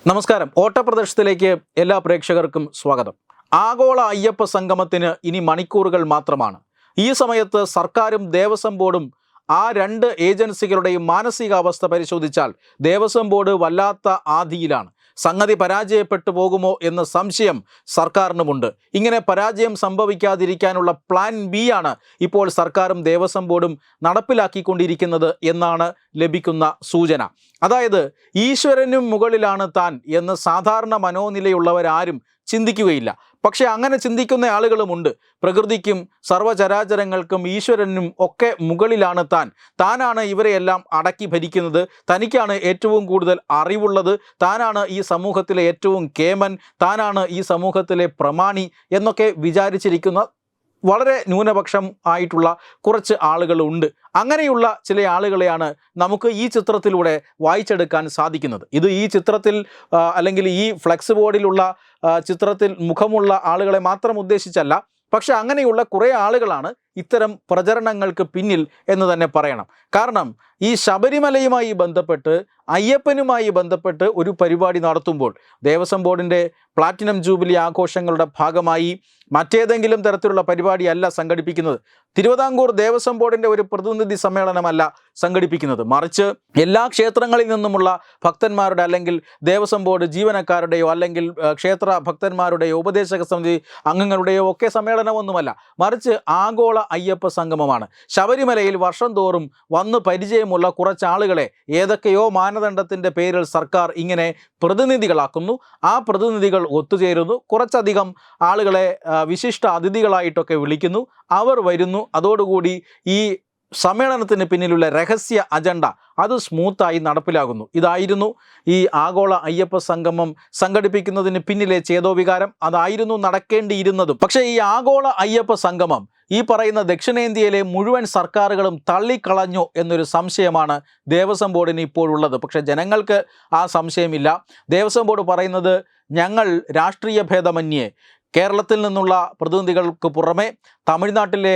നമസ്കാരം. ഓട്ടപ്രദർശനത്തിലേക്ക് എല്ലാ പ്രേക്ഷകർക്കും സ്വാഗതം. ആഗോള അയ്യപ്പ സംഗമത്തിന് ഇനി മണിക്കൂറുകൾ മാത്രമാണ്. ഈ സമയത്ത് സർക്കാരും ദേവസ്വം ബോർഡും ആ രണ്ട് ഏജൻസികളുടെയും മാനസികാവസ്ഥ പരിശോധിച്ചാൽ ദേവസ്വം ബോർഡ് വല്ലാത്ത ആധിയിലാണ്. സംഗതി പരാജയപ്പെട്ടു പോകുമോ എന്ന സംശയം സർക്കാരിനുമുണ്ട്. ഇങ്ങനെ പരാജയം സംഭവിക്കാതിരിക്കാനുള്ള പ്ലാൻ ബി ആണ് ഇപ്പോൾ സർക്കാരും ദേവസ്വം ബോർഡും നടപ്പിലാക്കിക്കൊണ്ടിരിക്കുന്നത് എന്നാണ് ലഭിക്കുന്ന സൂചന. അതായത് ഈശ്വരനും മുകളിലാണ് താൻ എന്ന് സാധാരണ മനോനിലയുള്ളവരാരും ചിന്തിക്കുകയില്ല. പക്ഷെ അങ്ങനെ ചിന്തിക്കുന്ന ആളുകളുമുണ്ട്. പ്രകൃതിക്കും സർവ്വചരാചരങ്ങൾക്കും ഈശ്വരനും ഒക്കെ മുകളിലാണ് താനാണ് ഇവരെയെല്ലാം അടക്കി ഭരിക്കുന്നത്, തനിക്കാണ് ഏറ്റവും കൂടുതൽ അറിവുള്ളത്, താനാണ് ഈ സമൂഹത്തിലെ ഏറ്റവും കേമൻ, താനാണ് ഈ സമൂഹത്തിലെ പ്രമാണി എന്നൊക്കെ വിചാരിച്ചിരിക്കുന്ന വളരെ ന്യൂനപക്ഷം ആയിട്ടുള്ള കുറച്ച് ആളുകളുണ്ട്. അങ്ങനെയുള്ള ചില ആളുകളെയാണ് നമുക്ക് ഈ ചിത്രത്തിലൂടെ വായിച്ചെടുക്കാൻ സാധിക്കുന്നത്. ഇത് ഈ ചിത്രത്തിൽ അല്ലെങ്കിൽ ഈ ഫ്ലെക്സ് ബോർഡിലുള്ള ചിത്രത്തിൽ മുഖമുള്ള ആളുകളെ മാത്രം ഉദ്ദേശിച്ചല്ല, പക്ഷെ അങ്ങനെയുള്ള കുറേ ആളുകളാണ് ഇത്തരം പ്രചരണങ്ങൾക്ക് പിന്നിൽ എന്ന് തന്നെ പറയണം. കാരണം ഈ ശബരിമലയുമായി ബന്ധപ്പെട്ട് അയ്യപ്പനുമായി ബന്ധപ്പെട്ട് ഒരു പരിപാടി നടത്തുമ്പോൾ ദേവസ്വം ബോർഡിൻ്റെ പ്ലാറ്റിനം ജൂബിലി ആഘോഷങ്ങളുടെ ഭാഗമായി മറ്റേതെങ്കിലും തരത്തിലുള്ള പരിപാടിയല്ല സംഘടിപ്പിക്കുന്നത്. തിരുവിതാംകൂർ ദേവസ്വം ബോർഡിൻ്റെ ഒരു പ്രതിനിധി സമ്മേളനമല്ല സംഘടിപ്പിക്കുന്നത്. മറിച്ച് എല്ലാ ക്ഷേത്രങ്ങളിൽ നിന്നുമുള്ള ഭക്തന്മാരുടെ അല്ലെങ്കിൽ ദേവസ്വം ബോർഡ് ജീവനക്കാരുടെയോ അല്ലെങ്കിൽ ക്ഷേത്ര ഭക്തന്മാരുടെയോ ഉപദേശക സമിതി അംഗങ്ങളുടെയോ ഒക്കെ സമ്മേളനമൊന്നുമല്ല, മറിച്ച് ആഗോള അയ്യപ്പ സംഗമമാണ്. ശബരിമലയിൽ വർഷം തോറും വന്ന് പരിചയമുള്ള കുറച്ച് ആളുകളെ ഏതൊക്കെയോ മാനദണ്ഡത്തിൻ്റെ പേരിൽ സർക്കാർ ഇങ്ങനെ പ്രതിനിധികളാക്കുന്നു. ആ പ്രതിനിധികൾ ഒത്തുചേരുന്നു, കുറച്ചധികം ആളുകളെ വിശിഷ്ട അതിഥികളായിട്ടൊക്കെ വിളിക്കുന്നു, അവർ വരുന്നു. അതോടുകൂടി ഈ സമ്മേളനത്തിന് പിന്നിലുള്ള രഹസ്യ അജണ്ട അത് സ്മൂത്തായി നടപ്പിലാകുന്നു. ഇതായിരുന്നു ഈ ആഗോള അയ്യപ്പ സംഗമം സംഘടിപ്പിക്കുന്നതിന് പിന്നിലെ ചേതോവികാരം. അതായിരുന്നു നടക്കേണ്ടിയിരുന്നതും. പക്ഷേ ഈ ആഗോള അയ്യപ്പ സംഗമം ഈ പറയുന്ന ദക്ഷിണേന്ത്യയിലെ മുഴുവൻ സർക്കാരുകളും തള്ളിക്കളഞ്ഞു എന്നൊരു സംശയമാണ് ദേവസ്വം ബോർഡിന് ഇപ്പോഴുള്ളത്. പക്ഷേ ജനങ്ങൾക്ക് ആ സംശയമില്ല. ദേവസ്വം ബോർഡ് പറയുന്നത്, ഞങ്ങൾ രാഷ്ട്രീയ ഭേദമന്യേ കേരളത്തിൽ നിന്നുള്ള പ്രതിനിധികൾക്ക് പുറമെ തമിഴ്നാട്ടിലെ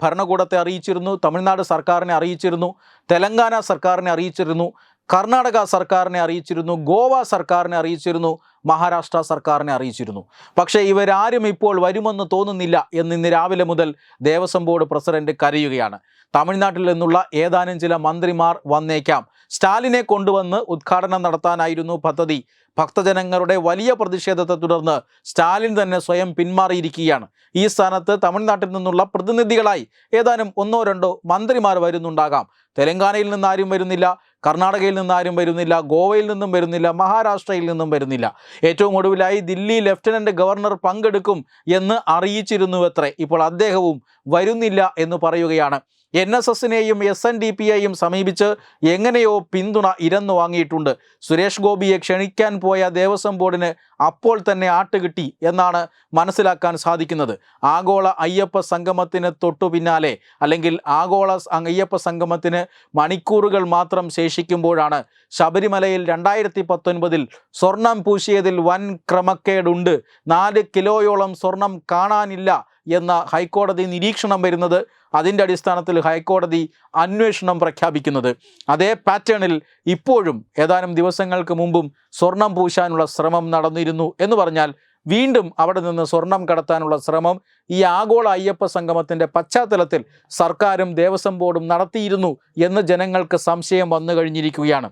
ഭരണകൂടത്തെ അറിയിച്ചിരുന്നു, തമിഴ്നാട് സർക്കാരിനെ അറിയിച്ചിരുന്നു, തെലങ്കാന സർക്കാരിനെ അറിയിച്ചിരുന്നു, കർണാടക സർക്കാരിനെ അറിയിച്ചിരുന്നു, ഗോവ സർക്കാരിനെ അറിയിച്ചിരുന്നു, മഹാരാഷ്ട്ര സർക്കാരിനെ അറിയിച്ചിരുന്നു. പക്ഷേ ഇവരാരും ഇപ്പോൾ വരുമെന്ന് തോന്നുന്നില്ല എന്ന് ഇന്ന് രാവിലെ മുതൽ ദേവസ്വം ബോർഡ് പ്രസിഡന്റ് കരയുകയാണ്. തമിഴ്നാട്ടിൽ നിന്നുള്ള ഏതാനും ചില മന്ത്രിമാർ വന്നേക്കാം. സ്റ്റാലിനെ കൊണ്ടുവന്ന് ഉദ്ഘാടനം നടത്താനായിരുന്നു പദ്ധതി. ഭക്തജനങ്ങളുടെ വലിയ പ്രതിഷേധത്തെ തുടർന്ന് സ്റ്റാലിൻ തന്നെ സ്വയം പിന്മാറിയിരിക്കുകയാണ്. ഈ സ്ഥാനത്ത് തമിഴ്നാട്ടിൽ നിന്നുള്ള പ്രതിനിധികളായി ഏതാനും ഒന്നോ രണ്ടോ മന്ത്രിമാർ വരുന്നുണ്ടാകാം. തെലങ്കാനയിൽ നിന്നാരും വരുന്നില്ല, കർണാടകയിൽ നിന്നാരും വരുന്നില്ല, ഗോവയിൽ നിന്നും വരുന്നില്ല, മഹാരാഷ്ട്രയിൽ നിന്നും വരുന്നില്ല. ഏറ്റവും ഒടുവിലായി ദില്ലി ലഫ്റ്റനന്റ് ഗവർണർ പങ്കെടുക്കും എന്ന് അറിയിച്ചിരുന്നുവത്രേ. ഇപ്പോൾ അദ്ദേഹവും വരുന്നില്ല എന്ന് പറയുകയാണ്. NSSനെയും SNDPയെയും സമീപിച്ച് എങ്ങനെയോ പിന്തുണ ഇരന്നു വാങ്ങിയിട്ടുണ്ട്. സുരേഷ് ഗോപിയെ ക്ഷണിക്കാൻ പോയ ദേവസ്വം ബോർഡിന് അപ്പോൾ തന്നെ ആട്ടുകിട്ടി എന്നാണ് മനസ്സിലാക്കാൻ സാധിക്കുന്നത്. ആഗോള അയ്യപ്പ സംഗമത്തിന് തൊട്ടു പിന്നാലെ അല്ലെങ്കിൽ ആഗോള അയ്യപ്പ സംഗമത്തിന് മണിക്കൂറുകൾ മാത്രം ശേഷിക്കുമ്പോഴാണ് ശബരിമലയിൽ 2019 സ്വർണം പൂശിയതിൽ വൻ ക്രമക്കേടുണ്ട്, 4 കിലോയോളം സ്വർണം കാണാനില്ല എന്ന ഹൈക്കോടതി നിരീക്ഷണം വരുന്നത്. അതിൻ്റെ അടിസ്ഥാനത്തിൽ ഹൈക്കോടതി അന്വേഷണം പ്രഖ്യാപിക്കുന്നത്. അതേ പാറ്റേണിൽ ഇപ്പോഴും ഏതാനും ദിവസങ്ങൾക്ക് മുമ്പും സ്വർണം പൂശാനുള്ള ശ്രമം നടന്നിരുന്നു എന്ന് പറഞ്ഞാൽ വീണ്ടും അവിടെ നിന്ന് സ്വർണം കടത്താനുള്ള ശ്രമം ഈ ആഗോള അയ്യപ്പ സംഗമത്തിൻ്റെ പശ്ചാത്തലത്തിൽ സർക്കാരും ദേവസ്വം ബോർഡും നടത്തിയിരുന്നു എന്ന് ജനങ്ങൾക്ക് സംശയം വന്നു കഴിഞ്ഞിരിക്കുകയാണ്.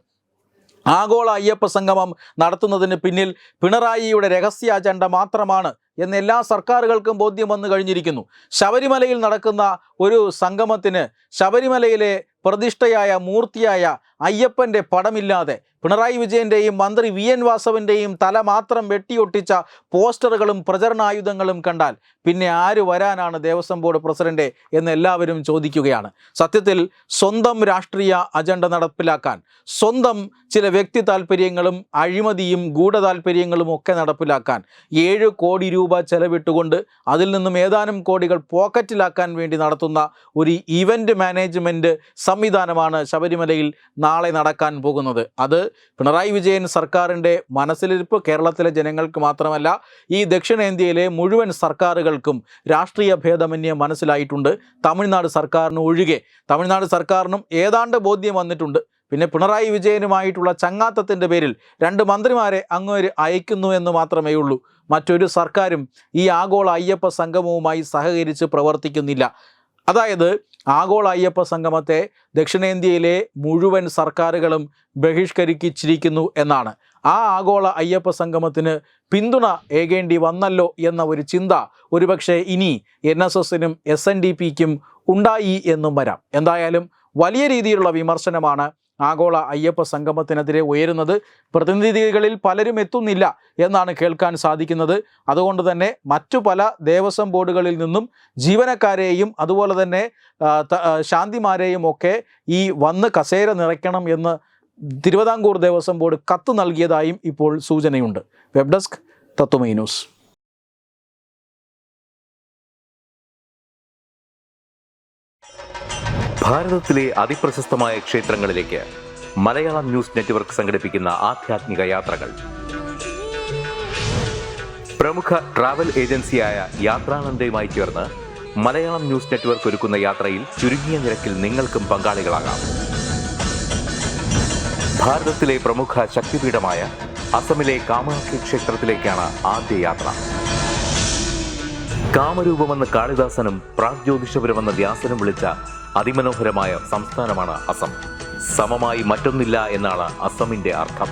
ആഗോള അയ്യപ്പ സംഗമം നടത്തുന്നതിന് പിന്നിൽ പിണറായിയുടെ രഹസ്യ അജണ്ട മാത്രമാണ് എന്ന് എല്ലാ സർക്കാരുകൾക്കും ബോധ്യം വന്നു കഴിഞ്ഞിരിക്കുന്നു. ശബരിമലയിൽ നടക്കുന്ന ഒരു സംഗമത്തിന് ശബരിമലയിലെ പ്രതിഷ്ഠയായ മൂർത്തിയായ അയ്യപ്പൻ്റെ പടമില്ലാതെ പിണറായി വിജയൻ്റെയും മന്ത്രി VN വാസവൻ്റെയും തല മാത്രം വെട്ടിയൊട്ടിച്ച പോസ്റ്ററുകളും പ്രചരണായുധങ്ങളും കണ്ടാൽ പിന്നെ ആര് വരാനാണ് ദേവസ്വം ബോർഡ് പ്രസിഡന്റ് എന്ന് എല്ലാവരും ചോദിക്കുകയാണ്. സത്യത്തിൽ സ്വന്തം രാഷ്ട്രീയ അജണ്ട നടപ്പിലാക്കാൻ, സ്വന്തം ചില വ്യക്തി താല്പര്യങ്ങളും അഴിമതിയും ഗൂഢതാല്പര്യങ്ങളും ഒക്കെ നടപ്പിലാക്കാൻ 7 കോടി രൂപ ചെലവിട്ടുകൊണ്ട് അതിൽ നിന്നും ഏതാനും കോടികൾ പോക്കറ്റിലാക്കാൻ വേണ്ടി നടത്തുന്ന ഒരു ഇവൻ്റ് മാനേജ്മെൻറ്റ് സംവിധാനമാണ് ശബരിമലയിൽ നാളെ നടക്കാൻ പോകുന്നത്. അത് പിണറായി വിജയൻ സർക്കാരിൻ്റെ മനസ്സിലിരിപ്പ് കേരളത്തിലെ ജനങ്ങൾക്ക് മാത്രമല്ല, ഈ ദക്ഷിണേന്ത്യയിലെ മുഴുവൻ സർക്കാരുകൾക്കും രാഷ്ട്രീയ ഭേദമന്യേ മനസ്സിലായിട്ടുണ്ട്. തമിഴ്നാട് സർക്കാരിന് ഒഴികെ തമിഴ്നാട് സർക്കാരിനും ഏതാണ്ട് ബോധ്യം വന്നിട്ടുണ്ട്. പിന്നെ പിണറായി വിജയനുമായിട്ടുള്ള ചങ്ങാത്തത്തിൻ്റെ പേരിൽ 2 മന്ത്രിമാരെ അങ്ങോട്ട് അയക്കുന്നു എന്ന് മാത്രമേ ഉള്ളൂ. മറ്റൊരു സർക്കാരും ഈ ആഗോള അയ്യപ്പ സംഗമവുമായി സഹകരിച്ച് പ്രവർത്തിക്കുന്നില്ല. അതായത് ആഗോള അയ്യപ്പ സംഗമത്തെ ദക്ഷിണേന്ത്യയിലെ മുഴുവൻ സർക്കാരുകളും ബഹിഷ്കരിച്ചിരിക്കുന്നു എന്നാണ്. ആ ആഗോള അയ്യപ്പ സംഗമത്തിന് പിന്തുണ ഏകേണ്ടി വന്നല്ലോ എന്ന ഒരു ചിന്ത ഒരുപക്ഷെ ഇനി NSSനും SNDPക്കും ഉണ്ടായി എന്നും വരാം. എന്തായാലും വലിയ രീതിയിലുള്ള വിമർശനമാണ് ആഗോള അയ്യപ്പ സംഗമത്തിനെതിരെ ഉയരുന്നത്. പ്രതിനിധികളിൽ പലരും എത്തുന്നില്ല എന്നാണ് കേൾക്കാൻ സാധിക്കുന്നത്. അതുകൊണ്ട് തന്നെ മറ്റു പല ദേവസ്വം ബോർഡുകളിൽ നിന്നും ജീവനക്കാരെയും അതുപോലെ തന്നെ ശാന്തിമാരെയും ഒക്കെ ഈ വന്ന് കസേര നിറയ്ക്കണം എന്ന് തിരുവിതാംകൂർ ദേവസ്വം ബോർഡ് കത്ത് നൽകിയതായും ഇപ്പോൾ സൂചനയുണ്ട്. Web desk Tattwamayi news. ഭാരതത്തിലെ അതിപ്രശസ്തമായ ക്ഷേത്രങ്ങളിലേക്ക് മലയാളം ന്യൂസ് നെറ്റ്വർക്ക് സംഘടിപ്പിക്കുന്ന ആധ്യാത്മിക യാത്രകൾ. പ്രമുഖ ട്രാവൽ ഏജൻസിയായ യാത്രാനന്ദയുമായി ചേർന്ന് മലയാളം ന്യൂസ് നെറ്റ്വർക്ക് ഒരുക്കുന്ന യാത്രയിൽ ചുരുങ്ങിയ നിരക്കിൽ നിങ്ങൾക്കും പങ്കാളികളാകാം. ഭാരതത്തിലെ പ്രമുഖ ശക്തിപീഠമായ അസമിലെ കാമാഖ്യ ക്ഷേത്രത്തിലേക്കാണ് ആദ്യ യാത്ര. കാമരൂപമെന്ന് കാളിദാസനും പ്രാഗ്ജ്യോതിഷപുരമെന്ന വ്യാസനും വിളിച്ച അതിമനോഹരമായ സംസ്ഥാനമാണ് അസം. സമമായി മറ്റൊന്നില്ല എന്നാണ് അസമിന്റെ അർത്ഥം.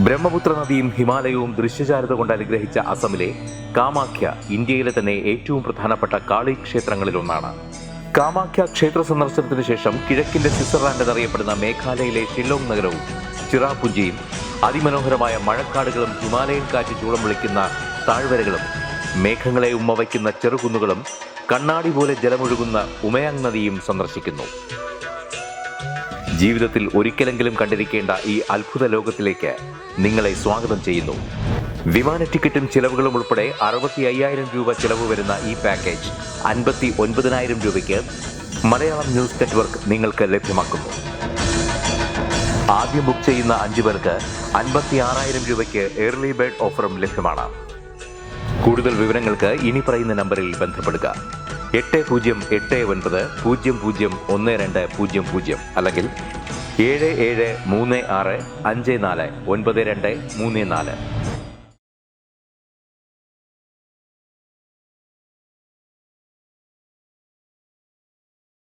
ബ്രഹ്മപുത്ര നദിയും ഹിമാലയവും ദൃശ്യചാരുത കൊണ്ട് അനുഗ്രഹിച്ച അസമിലെ കാമാഖ്യ ഇന്ത്യയിലെ തന്നെ ഏറ്റവും പ്രധാനപ്പെട്ട കാളി ക്ഷേത്രങ്ങളിലൊന്നാണ്. കാമാഖ്യ ക്ഷേത്ര സന്ദർശനത്തിന് ശേഷം കിഴക്കിന്റെ സ്വിറ്റ്സർലാൻഡ് എന്നറിയപ്പെടുന്ന മേഘാലയയിലെ ഷില്ലോങ് നഗരവും ചിറാപുഞ്ചിയും അതിമനോഹരമായ മഴക്കാടുകളും ഹിമാലയൻ കാറ്റ് ചൂളം വിളിക്കുന്ന താഴ്വരകളും മേഘങ്ങളെ ഉമ്മവയ്ക്കുന്ന ചെറുകുന്നുകളും കണ്ണാടി പോലെ ജലമൊഴുകുന്ന ഉമയാങ് നദിയും സന്ദർശിക്കുന്നു. ജീവിതത്തിൽ ഒരിക്കലെങ്കിലും കണ്ടിരിക്കേണ്ട ഈ അത്ഭുത ലോകത്തിലേക്ക് നിങ്ങളെ സ്വാഗതം ചെയ്യുന്നു. വിമാന ടിക്കറ്റും ചിലവുകളും ഉൾപ്പെടെ 65,000 രൂപ ചിലവ് വരുന്ന ഈ പാക്കേജ് 59,000 രൂപയ്ക്ക് മലയാളം ന്യൂസ് നെറ്റ്വർക്ക് നിങ്ങൾക്ക് ലഭ്യമാക്കുന്നു. ആദ്യം ബുക്ക് ചെയ്യുന്ന 5 പേർക്ക് 56,000 രൂപയ്ക്ക് ഏർലി ബേർഡ് ഓഫറും ലഭ്യമാണ്. കൂടുതൽ വിവരങ്ങൾക്ക് ഇനി പറയുന്ന നമ്പറിൽ ബന്ധപ്പെടുക. 8089001200 അല്ലെങ്കിൽ 7736549234.